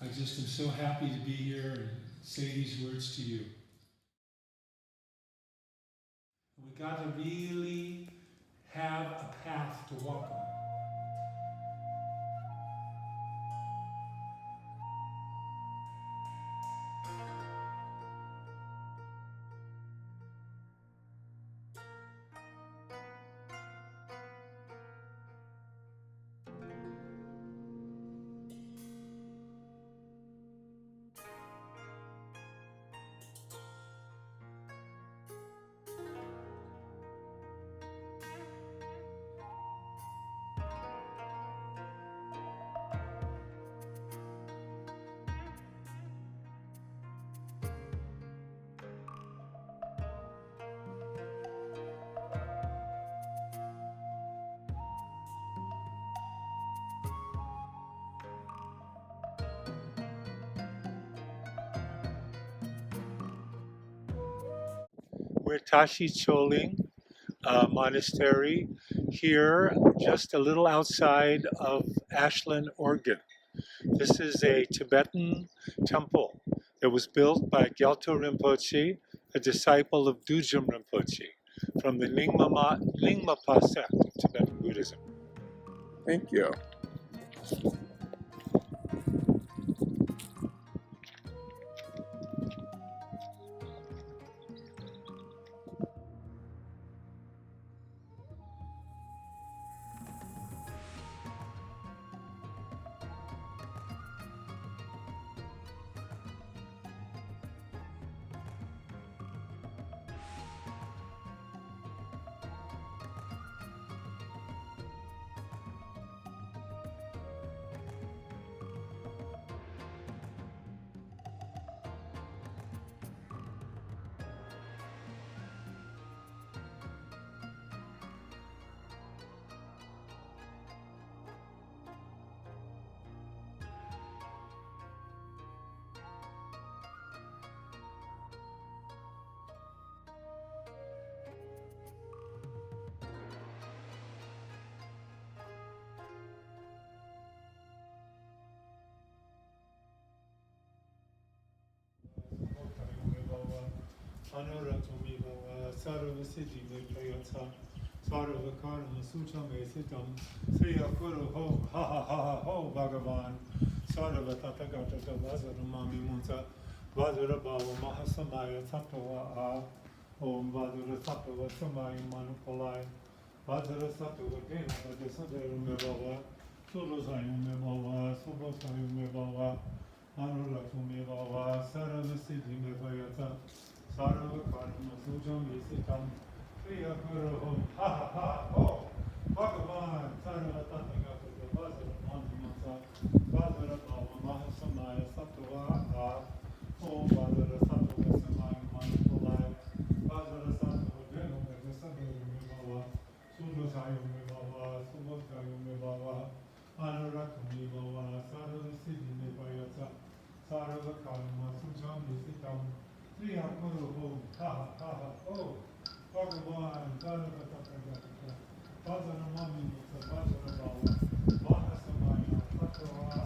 I just am so happy to be here and say these words to you. We got to really have a path to walk on. We're Tashi Chöling Monastery here just a little outside of Ashland, Oregon. This is a Tibetan temple that was built by Gyalto Rinpoche, a disciple of Dujum Rinpoche from the Nyingma sect of Tibetan Buddhism. Thank you. Anuratumi Bhava Sarvasiddhi Prayatsa Sarvakarma Suchame Sitam Sriya Kuru Ho Ha Ha Ha Ha Ho Bhagavan Sarvatathagata Vasaramami Munsa Vajra Bhava Mahasamaya Sattva A Om Vajra Sattva Samaya Manupalaya Vajra Sattva Dena Vajasaderume Bhava Surasayume Bhava Subhasayume Bhava Anuratumi Bhava Sarvasiddhi Prayatsa Sarva Karma Sujam Visitam Kriya Guru Ha Ha Ha Ho Bhagavan Sarva Tathagata Vajra Mantimasa Vajra Bhava Mahasamaya Sattva Ha Om Vajra Sattva Samaya Manipulaya Vajra Sattva Deno Vajasaderume Bhava Surasayume Bhava Subhasayume Bhava Anuratumi Bhava Sarva Siddhi Payatsa Sarva Karma Sujam Visitam Kriya Guru Ho Ha Ha Ha Ha Ho Bhagavan Sarva Tathagata Vajra Mantimasa Vajra Bhava Mahasamaya Sattva Ha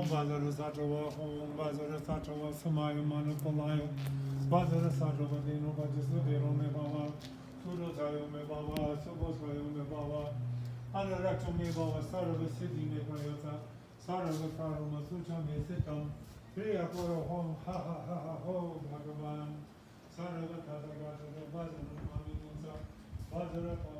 Om Vajra Sattva Om Vajra Samaya Manupalaya Vajra Sattva Deno Vajasaderume Bhava Surasayume Bhava Subhasayume Bhava Anuratumi Bhava Sarva Siddhi Prayatsa Sarva Karma Suchame Sitam Kriya Guru Ho Ha Ha Ha Ha Ho Bhagavan Sarva Tathagata Vajra Mantimasa Vajra Bhava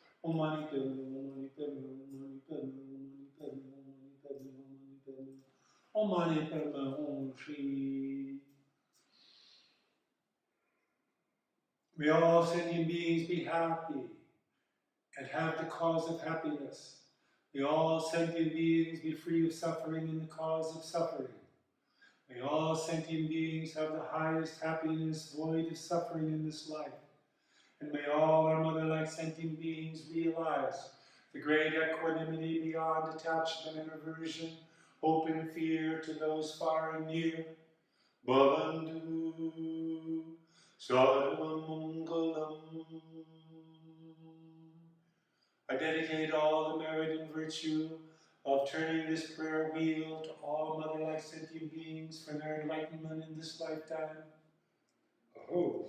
Om Mani Padme, Om Mani Padme, Om Mani Padme, Om Mani Padme, Om Mani Padme, Om Mani Padme, Om Shri. May all sentient beings be happy and have the cause of happiness. May all sentient beings be free of suffering and the cause of suffering. May all sentient beings have the highest happiness, void of suffering in this life. And may all our mother-like sentient beings realize the great equanimity beyond attachment and aversion, hope and fear to those far and near. Bhavantu Sarvam Mangalam. I dedicate all the merit and virtue of turning this prayer wheel to all mother-like sentient beings for their enlightenment in this lifetime. Oh.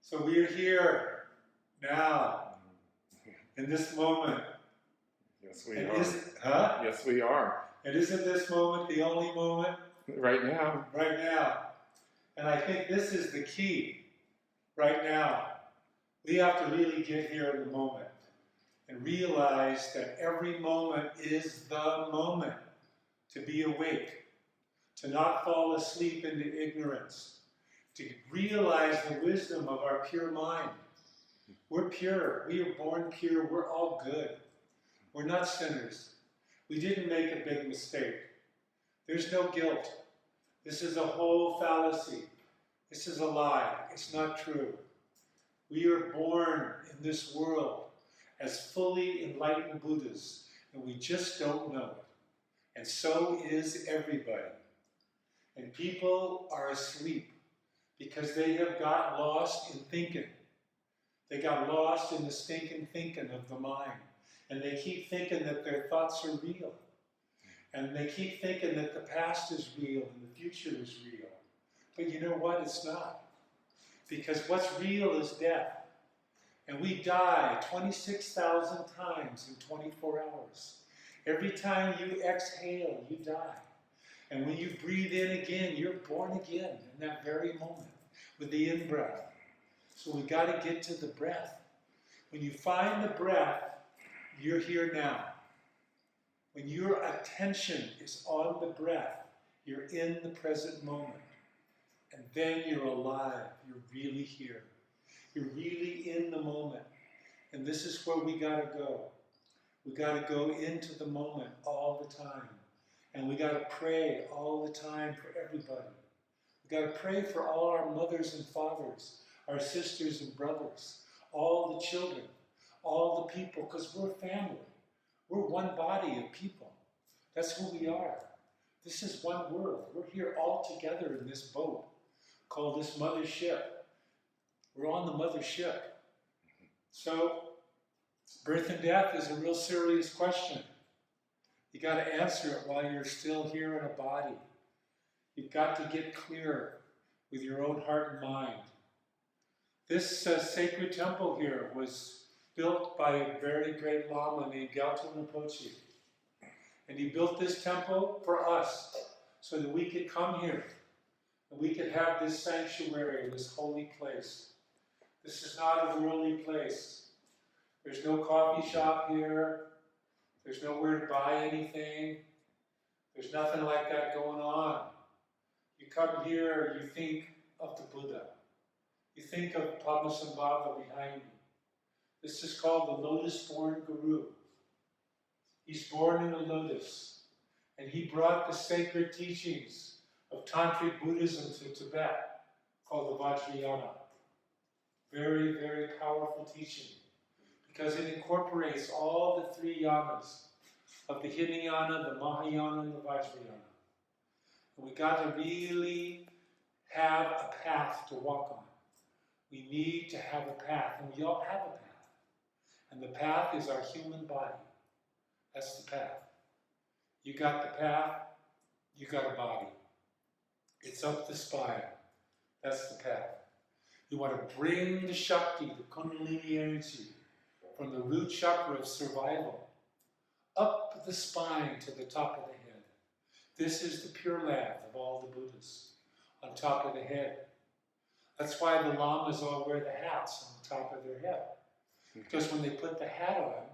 So we are here now, in this moment. Yes, we are. Huh? Yes, we are. And isn't this moment the only moment? Right now. Right now. And I think this is the key. Right now. We have to really get here in the moment. and realize that every moment is the moment to be awake, to not fall asleep into ignorance, to realize the wisdom of our pure mind. We're pure. We are born pure. We're all good. We're not sinners. We didn't make a big mistake. There's no guilt. This is a whole fallacy. This is a lie. It's not true. We are born in this world as fully enlightened Buddhas, and we just don't know it. And so is everybody. And people are asleep because they have got lost in thinking. They got lost in the stinking thinking of the mind. And they keep thinking that their thoughts are real. And they keep thinking that the past is real and the future is real. But you know what? It's not. Because what's real is death. And we die 26,000 times in 24 hours. Every time you exhale, you die. And when you breathe in again, you're born again in that very moment with the in-breath. So we got to get to the breath. When you find the breath, you're here now. When your attention is on the breath, you're in the present moment. And then you're alive. You're really here. You're really in the moment. And this is where we got to go. We got to go into the moment all the time. And we got to pray all the time for everybody. We got to pray for all our mothers and fathers, our sisters and brothers, all the children, all the people, because we're family. We're one body of people. That's who we are. This is one world. We're here all together in this boat called this mothership. We're on the mothership. So, birth and death is a real serious question. You got to answer it while you're still here in a body. You've got to get clear with your own heart and mind. This sacred temple here was built by a very great Lama named Gyaltsen Rinpoche. And he built this temple for us so that we could come here and we could have this sanctuary, this holy place. This is not a worldly place. There's no coffee shop here. There's nowhere to buy anything. There's nothing like that going on. You come here, you think of the Buddha. You think of Padmasambhava behind me. This is called the lotus-born Guru. He's born in a lotus. And he brought the sacred teachings of Tantric Buddhism to Tibet, called the Vajrayana. Very, very powerful teaching. Because it incorporates all the three yanas of the Hinayana, the Mahayana, and the Vajrayana. And we got to really have a path to walk on. We need to have a path, and we all have a path. And the path is our human body. That's the path. You got the path, you got a body. It's up the spine. That's the path. You want to bring the Shakti, the Kundalini energy, from the root chakra of survival, up the spine to the top of the head. This is the Pure Land of all the Buddhas, on top of the head. That's why the Lamas all wear the hats on top of their head. Because when they put the hat on,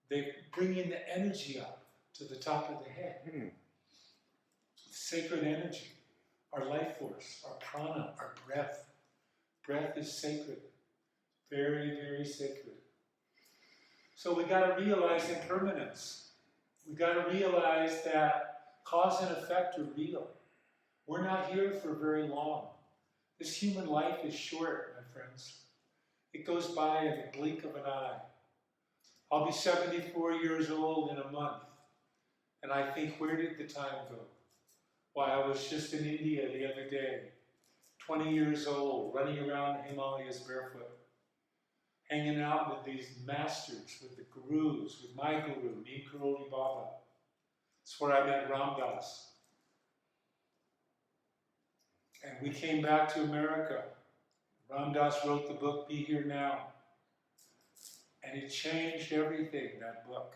they bring in the energy up to the top of the head. Sacred energy, our life force, our prana, our breath. Breath is sacred. Very, very sacred. So we got to realize impermanence. We got to realize that cause and effect are real. We're not here for very long. This human life is short, my friends. It goes by in the blink of an eye. I'll be 74 years old in a month. And I think, where did the time go? Why, I was just in India the other day, 20 years old, running around the Himalayas barefoot, hanging out with these masters, with the gurus, with my guru, Neem Karoli Baba. That's where I met Ram Dass. And we came back to America. Ram Dass wrote the book, Be Here Now. And it changed everything, that book.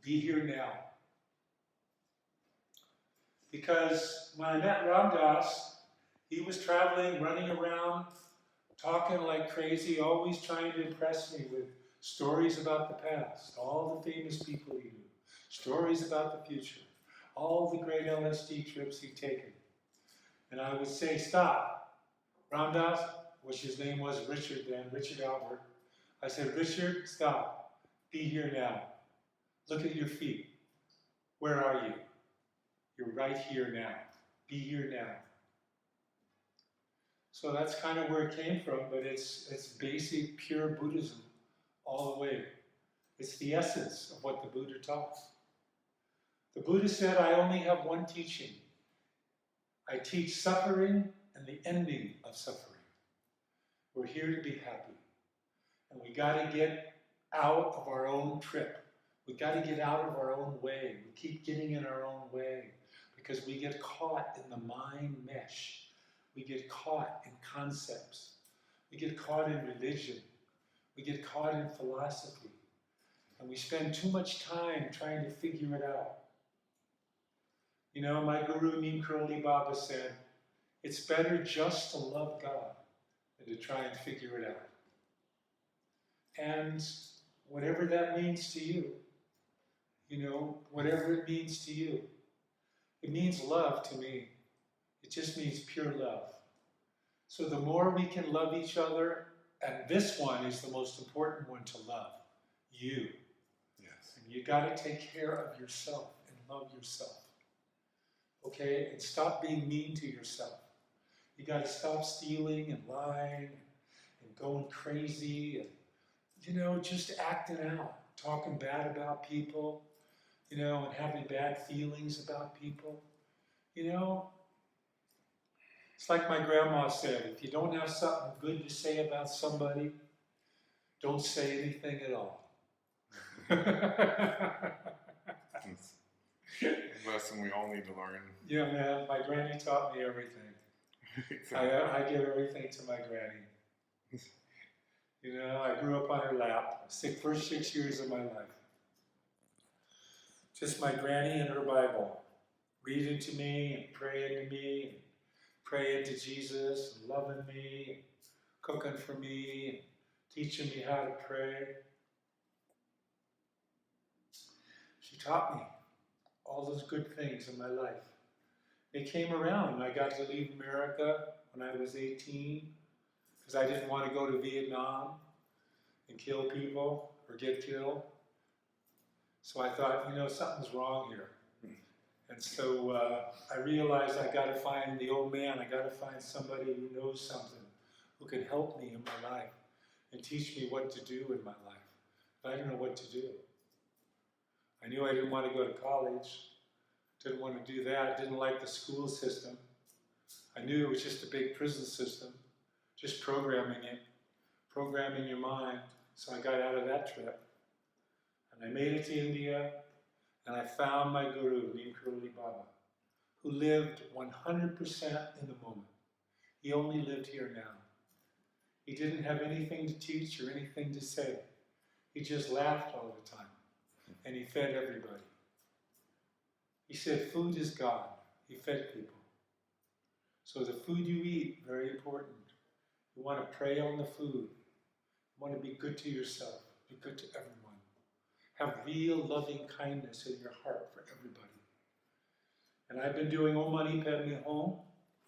Be Here Now. Because when I met Ram Dass, he was traveling, running around, talking like crazy, always trying to impress me with stories about the past, all the famous people he knew, stories about the future, all the great LSD trips he'd taken. And I would say, stop. Ramdas, which his name was Richard then, Richard Albert. I said, Richard, stop. Be here now. Look at your feet. Where are you? You're right here now. Be here now. So that's kind of where it came from, but it's basic, pure Buddhism all the way. It's the essence of what the Buddha taught. The Buddha said, I only have one teaching. I teach suffering and the ending of suffering. We're here to be happy. And we got to get out of our own trip. We got to get out of our own way. We keep getting in our own way because we get caught in the mind mesh. We get caught in concepts. We get caught in religion. We get caught in philosophy. And we spend too much time trying to figure it out. You know, my guru Neem Karoli Baba said, it's better just to love God than to try and figure it out. And whatever that means to you, you know, whatever it means to you, it means love to me. It just means pure love. So the more we can love each other, and this one is the most important one to love, you. Yes. And you got to take care of yourself and love yourself. Okay? And stop being mean to yourself. You got to stop stealing and lying and going crazy and, you know, just acting out, talking bad about people, you know, and having bad feelings about people. You know, it's like my grandma said, if you don't have something good to say about somebody, don't say anything at all. It's a lesson we all need to learn. Yeah, man, my granny taught me everything. I give everything to my granny. You know, I grew up on her lap, first 6 years of my life. Just my granny and her Bible, reading to me and praying to me, and praying to Jesus, and loving me, and cooking for me, and teaching me how to pray. She taught me all those good things in my life. They came around and I got to leave America when I was 18 because I didn't want to go to Vietnam and kill people or get killed. So I thought, you know, something's wrong here. And so I realized I got to find the old man. I got to find somebody who knows something, who can help me in my life and teach me what to do in my life. But I didn't know what to do. I knew I didn't want to go to college. Didn't want to do that. Didn't like the school system. I knew it was just a big prison system, just programming your mind. So I got out of that trip. And I made it to India, and I found my guru, Neem Karoli Baba, who lived 100% in the moment. He only lived here now. He didn't have anything to teach or anything to say. He just laughed all the time, and he fed everybody. He said, food is God. He fed people. So the food you eat, very important. You want to pray on the food. You want to be good to yourself. Be good to everyone. Have real loving kindness in your heart for everybody. And I've been doing Om Mani Padme Hum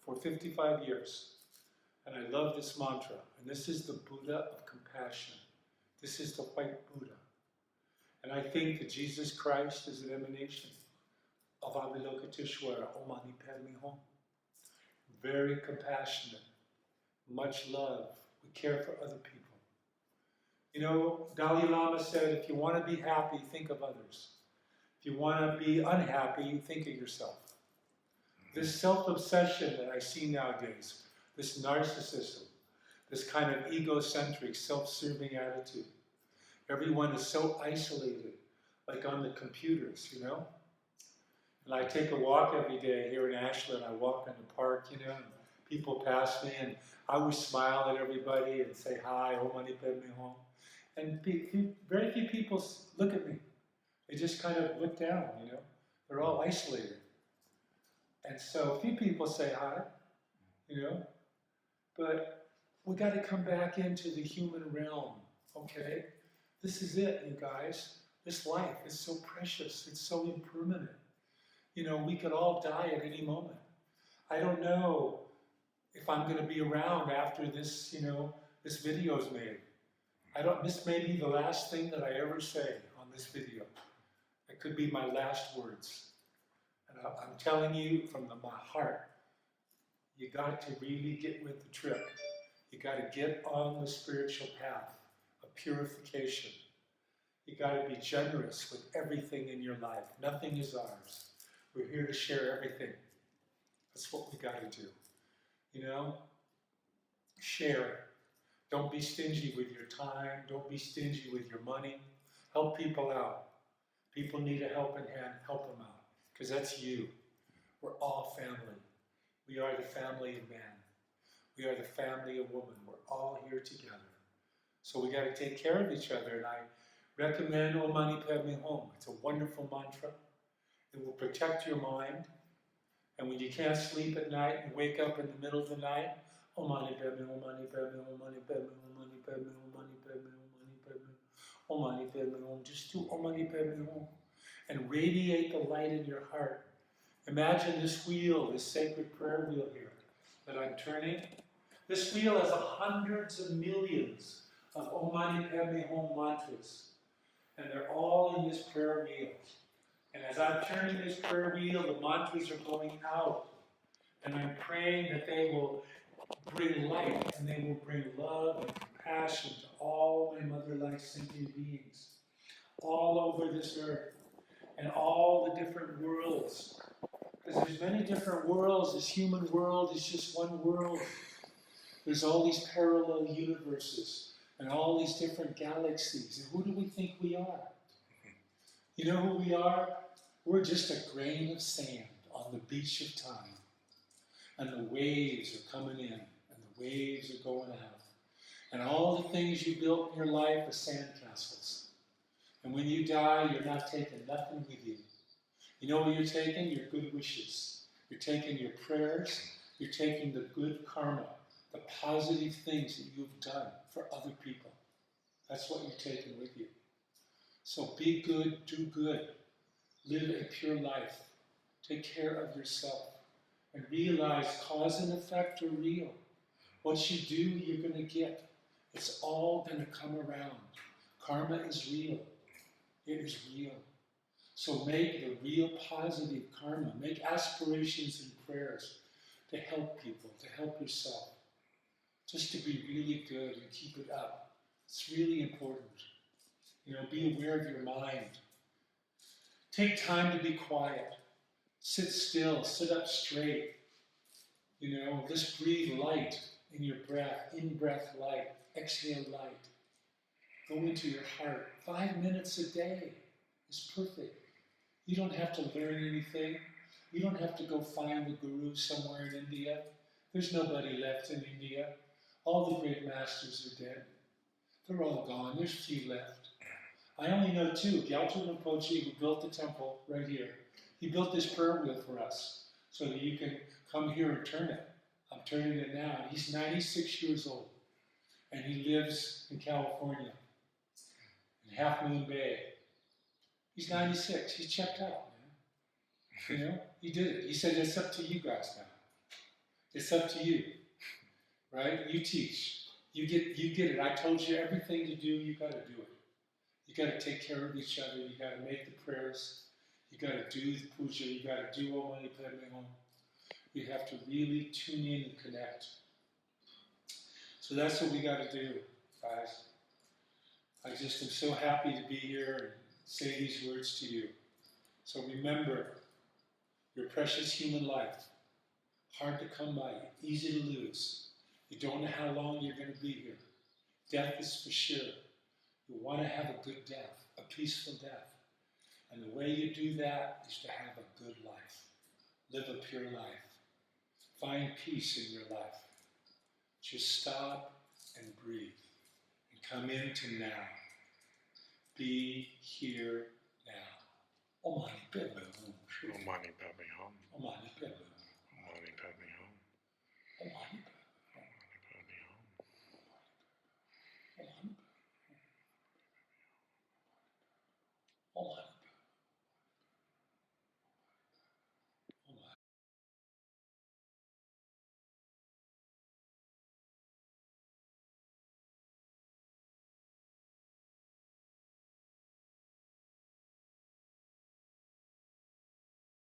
for 55 years. And I love this mantra. And this is the Buddha of compassion. This is the white Buddha. And I think that Jesus Christ is an emanation of Avalokiteshvara, Om Mani Padme Hum. Very compassionate, much love. We care for other people. You know, Dalai Lama said, if you want to be happy, think of others. If you want to be unhappy, think of yourself. This self-obsession that I see nowadays, this narcissism, this kind of egocentric, self-serving attitude. Everyone is so isolated, like on the computers, you know? And I take a walk every day here in Ashland. I walk in the park, you know, and people pass me, and I always smile at everybody and say hi, Om Mani Padme Hum. And very few people look at me. They just kind of look down, you know. They're all isolated. And so few people say hi, you know. But we got to come back into the human realm, okay? This is it, you guys. This life is so precious. It's so impermanent. You know, we could all die at any moment. I don't know if I'm going to be around after this, you know, this video is made. This may be the last thing that I ever say on this video. It could be my last words. And I'm telling you from my heart, you got to really get with the trip. You got to get on the spiritual path of purification. You got to be generous with everything in your life. Nothing is ours. We're here to share everything. That's what we got to do. You know? Share. Don't be stingy with your time. Don't be stingy with your money. Help people out. People need a helping hand. Help them out. Because that's you. We're all family. We are the family of man. We are the family of woman. We're all here together. So we got to take care of each other. And I recommend Om Mani Padme Hum. It's a wonderful mantra. It will protect your mind. And when you can't sleep at night and wake up in the middle of the night, Om Mani Padme, Om Mani Padme, Om Mani Padme, Om Mani Padme, Om Mani Padme, Om Mani Padme, Om Mani Padme Hum. Just do Om Mani Padme Hum and radiate the light in your heart. Imagine this wheel, this sacred prayer wheel here that I'm turning. This wheel has hundreds of millions of Om Mani Padme Hum mantras. And they're all in this prayer wheel. And as I'm turning this prayer wheel, the mantras are going out. And I'm praying that they will bring light and they will bring love and compassion to all my mother-like sentient beings all over this earth and all the different worlds. Because there's many different worlds. This human world is just one world. There's all these parallel universes and all these different galaxies. And who do we think we are? You know who we are? We're just a grain of sand on the beach of time. And the waves are coming in, and the waves are going out. And all the things you built in your life are sandcastles. And when you die, you're not taking nothing with you. You know what you're taking? Your good wishes. You're taking your prayers. You're taking the good karma, the positive things that you've done for other people. That's what you're taking with you. So be good, do good. Live a pure life. Take care of yourself. And realize cause and effect are real. What you do, you're going to get. It's all going to come around. Karma is real. It is real. So make the real positive karma. Make aspirations and prayers to help people, to help yourself. Just to be really good and keep it up. It's really important. You know, be aware of your mind. Take time to be quiet. Sit still, sit up straight. You know, just breathe light in your breath. In-breath light, exhale light. Go into your heart. 5 minutes a day is perfect. You don't have to learn anything. You don't have to go find the guru somewhere in India. There's nobody left in India. All the great masters are dead. They're all gone. There's few left. I only know two. Gyaltsen Rinpoche, who built the temple right here. He built this prayer wheel for us so that you can come here and turn it. I'm turning it now. He's 96 years old. And he lives in California, in Half Moon Bay. He's 96. He's checked out, man. You know, he did it. He said, it's up to you guys now. It's up to you. Right? You teach. You get it. I told you everything to do, you got to do it. You got to take care of each other. You got to make the prayers. You got to do the puja. You got to do Om Mani Padme Hum. You have to really tune in and connect. So that's what we got to do, guys. I just am so happy to be here and say these words to you. So remember, your precious human life, hard to come by, easy to lose. You don't know how long you're going to be here. Death is for sure. You want to have a good death, a peaceful death. And the way you do that is to have a good life. Live a pure life. Find peace in your life. Just stop and breathe. And come into now. Be here now. Om Mani Padme Hum. Om Mani Padme Hum. Om Mani Padme